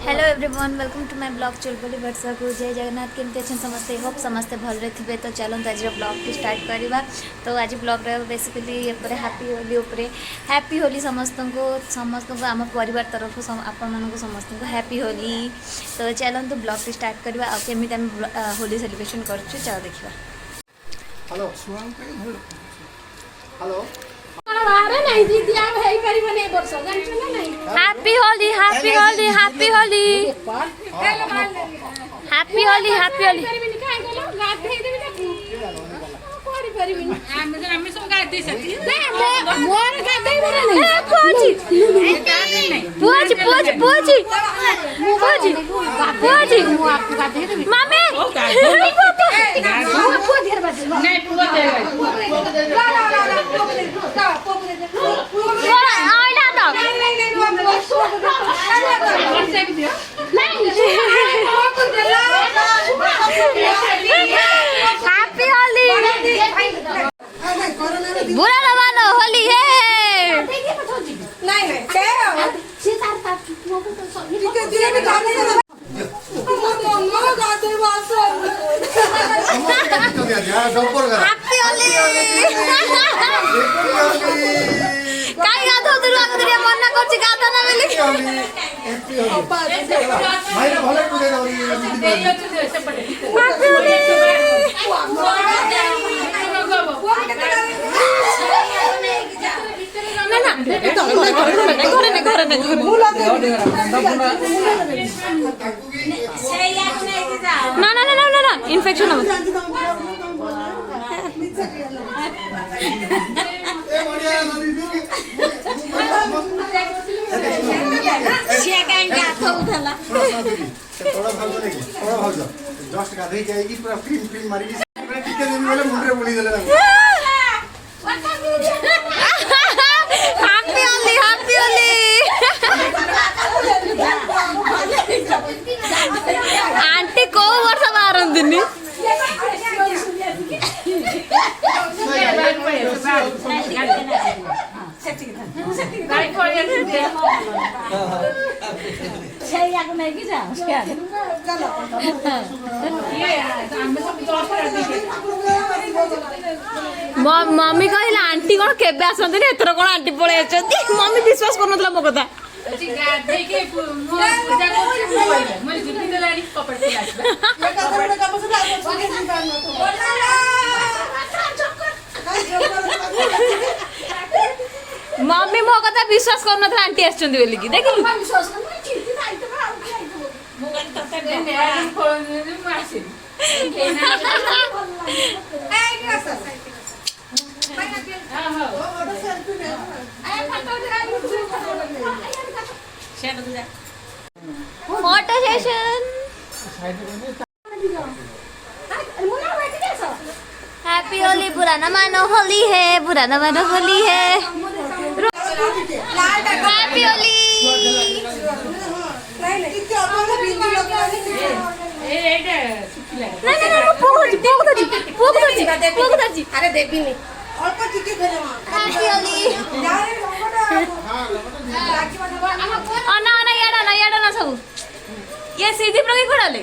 Hello everyone welcome to my blog Chulbuli Varsha को जय जगन्नाथ केमती अच्छे समस्ते होप समस्ते भलरे थे। तो चलते आज ब्लॉग की स्टार्ट करवा। तो आज ब्लॉग बेसिकली हैप्पी होली उपरे हैप्पी होली समस्त को आम परिवार तरफ आपण समस्त को हैप्पी होली। तो चलते ब्लॉग की स्टार्ट करवा आ केमी आम होली सेलिब्रेशन कर चलो देखा। Hello hello happy Holi happy Holi happy Holi happy Holi happy Holi बुरा न मानो होली है। हैप्पी होली काई गाधो दुर्गा दुर्गा मना करछि गाधा ना बेले हैप्पी ना ना ना ना ना इन्फेक्शन हो जस्ट गाधे जाएगी पूरा क्रीम क्रीम मारी टिके देबी बोले मुंडरे बुली देले आंटी को वर्ष मारंदिनी मम्मी कहला आंटी कौन केबे आसंती एथर कौन आंटी पळे आछंती मम्मी विश्वास करनतला मो कथा मम्मी मो कथा विश्वास करनतला आंटी आछंती बोली की देखिलु विश्वास फोटो सेशन हैप्पी होली बुरा न मानो होली है बुरा न मानो होली है हैप्पी होली अरे देविनी अल्प टिके फेरे हैप्पी होली अना अना याडा ना सब ये सीधी प्रगी कोडाले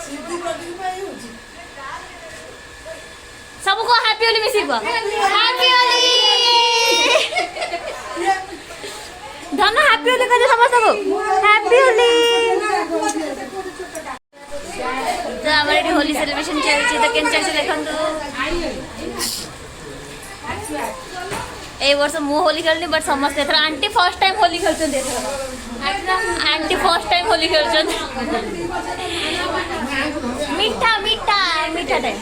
सीधी प्रगी पाई होची सबको हैप्पी होली मिसिबा हैप्पी होली धन हैप्पी होली कहे समस्त को हैप्पी होली। तो हमारे होली सेलिब्रेशन चलछि तो केन चलछि देखंतु ए वर्ष मु होली खेलनी बट समस्त एथर आंटी फर्स्ट टाइम होली खेलछन आंटी फर्स्ट टाइम होली खेलछन मीठा मीठा मीठा टाइम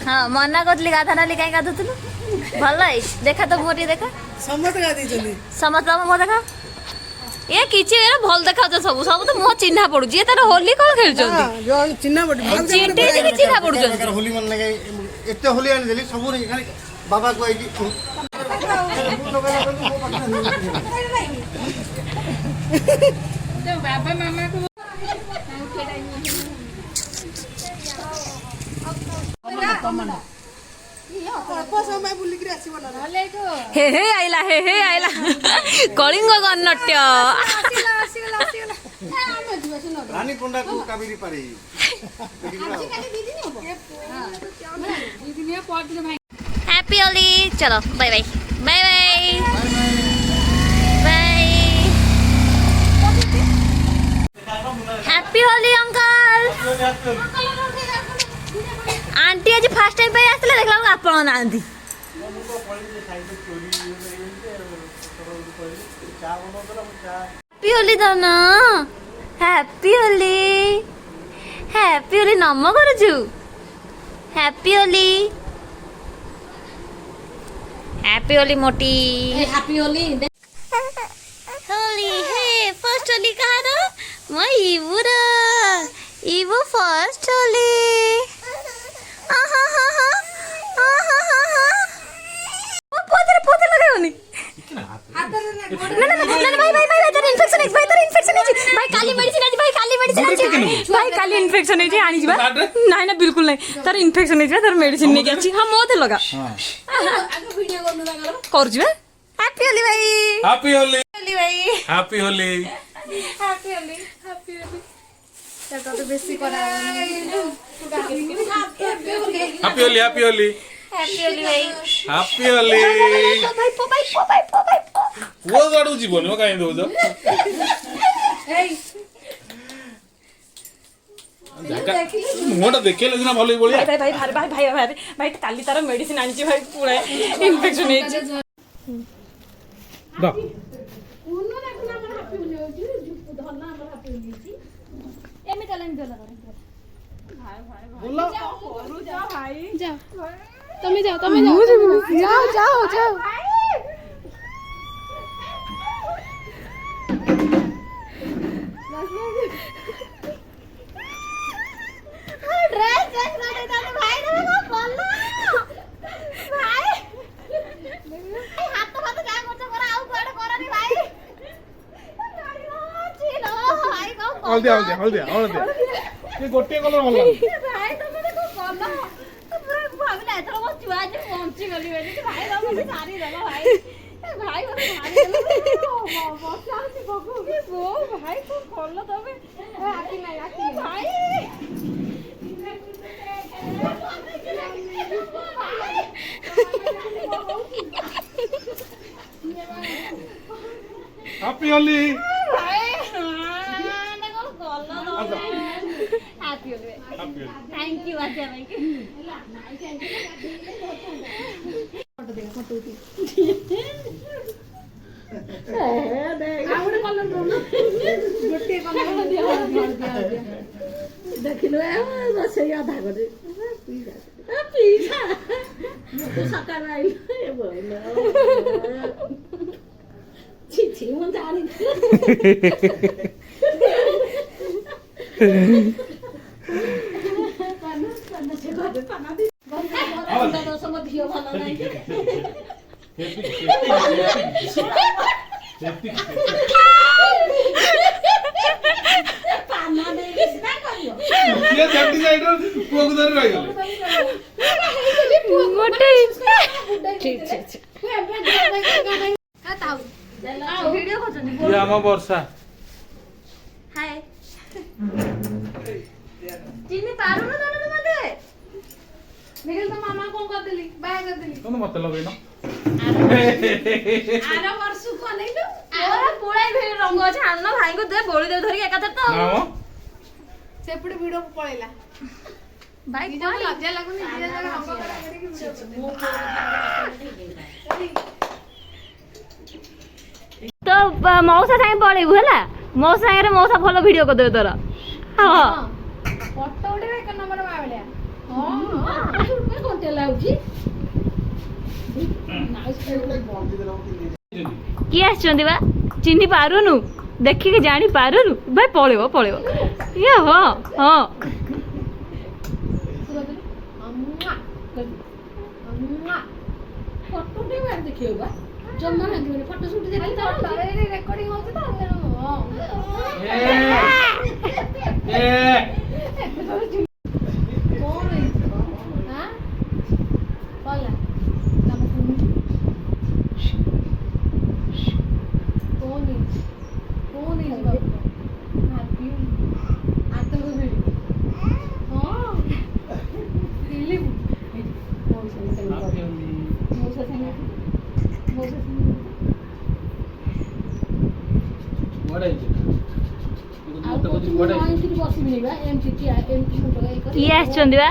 हाँ मना करली गाधा नाली कहीं गाधुलु भल देखा तो मोटी देखा समस्त गाधी चली समस्त मो देखा ए किछि एरा भल देखाउ सब सब तो मुह चिन्हा पड़ू जे तार होली कोन खेलचंती जो चिन्हा पड़ चिंटी जे चिन्हा पड़ू होली मन लगे एते होली आनी देली सब खाली बाबा को आई बाबा मामा को हे आइला कलिंग गणनाट्य रानी पंडा को कावेरी पारे हैप्पी होली चलो bye bye bye bye happy Holi uncle aunty आज फर्स्ट टाइम पे आसले देखला आपण नांदी हैप्पी होली दाना हैप्पी होली नम करजु हैप्पी होली मोटी हैप्पी होली होली हे फर्स्ट होली कहार म इवु फर्स्ट होली पोते लगाओनी ना भाई तेरा इन्फेक्शन है भाई काली मेडिसिन है भाई काली इन्फेक्शन है आनी जीवा ना ना बिल्कुल नहीं तार इन्फेक्शन है तार मेडिसिन नहीं अछि हां मोते लगा वीडियो कर जीवा हैप्पी होली भाई हैप्पी होली भाई हैप्पी होली चल तो बेसी करा हैप्पी होली भाई हैप्पी होली भाई वो गाडू जीवन में काहे दोज मोटा देखे लेना भलो बोलिया भाई काली तार मेडिसिन आनी भाई पूरा इन्फेक्शन है दा তুমি যাও যাও हल्दी ये गोटे कलर हल्ला हैप्पी होली थैंक यू आज्ञा भाई देखिलो रोसई आधा कर सकाळ छी मन जानी वर्षा हाय चिन्नी पारो ना जाने तो मते निकल तो मामा को कर देली बाय कर देली तो मत लगैनो आरा वर्ष को नहीं लो ओरा पोळाई भेल रंग अछि आन्न भाई को दे बोली दे धरि एकाथर तो ना हो सेपटे वीडियो पळेला भाई निजा लज्जा लागुनी निजा जगह रंग करा कि तो मौसा साइ पळेबु हला मौसा साइ रे मौसा भलो वीडियो को दे तोरा हां फोटो उठे एक नंबर मावलिया हां में कोनते लाउची नाइस बंदी देला की आछंदी बा चिन्नी पारुनु ଦେଖିକି ଜାଣି ପାରୁନୁ ଭାଇ ପଳେଇବ ପଳେଇବ ଇଏ ହଁ ହଁ ଫଟୋ ଟିକେ ଦେଖିବ ବା ଜମା ଭାଙ୍ଗିବନି ଫଟୋ ସୁଟ ଦେଖି ରେକର୍ଡିଂ ହଉଛି ତ କିଏ ଆସିଛନ୍ତି ବା